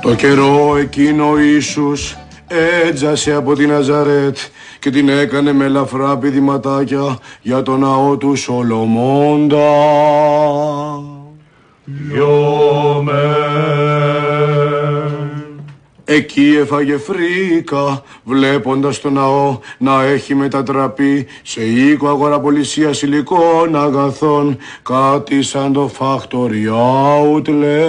Το καιρό εκείνο ο Ιησούς έτζασε από την Ναζαρέτ και την έκανε με ελαφρά πηδηματάκια για το ναό του Σολομώντα. Εκεί έφαγε φρίκα, βλέποντας το ναό να έχει μετατραπεί σε οίκο αγοραπολισίας υλικών αγαθών, κάτι σαν το factory outlet.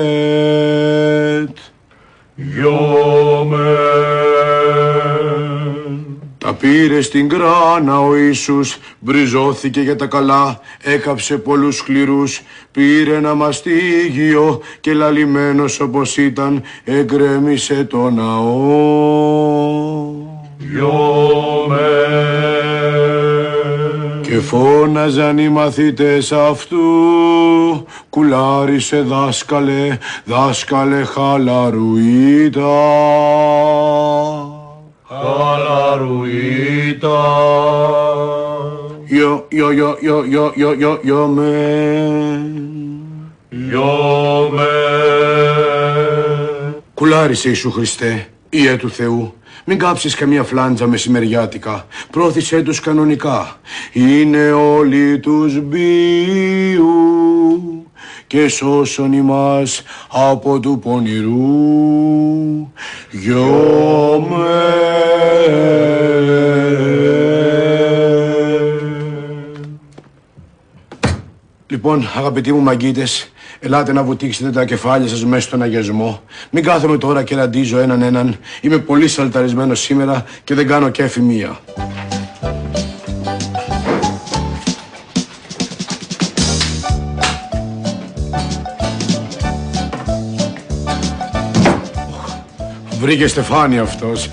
Τα πήρε στην κράνα ο Ιησούς, μπριζώθηκε για τα καλά, έκαψε πολλούς σκληρούς, πήρε ένα μαστίγιο και λαλημένος όπως ήταν, εγκρέμισε το ναό. Και φώναζαν οι μαθητές αυτού, κουλάρισε δάσκαλε, δάσκαλε χαλαρουίτα. Χαλαρουίτα. Κουλάρισε Ιησού Χριστέ, Υιέ του Θεού. Μην κάψεις καμία φλάντζα μεσημεριάτικα. Πρόθυσέ τους κανονικά. Είναι όλοι τους μπίου και σώσον ημάς από του πονηρού. Λοιπόν, αγαπητοί μου μαγκίτες, ελάτε να βουτήξετε τα κεφάλια σας μέσα στον αγιασμό. Μην κάθομαι τώρα και ραντίζω έναν έναν. Είμαι πολύ σαλταρισμένος σήμερα και δεν κάνω κέφι μία. Βρήκε στεφάνι αυτός.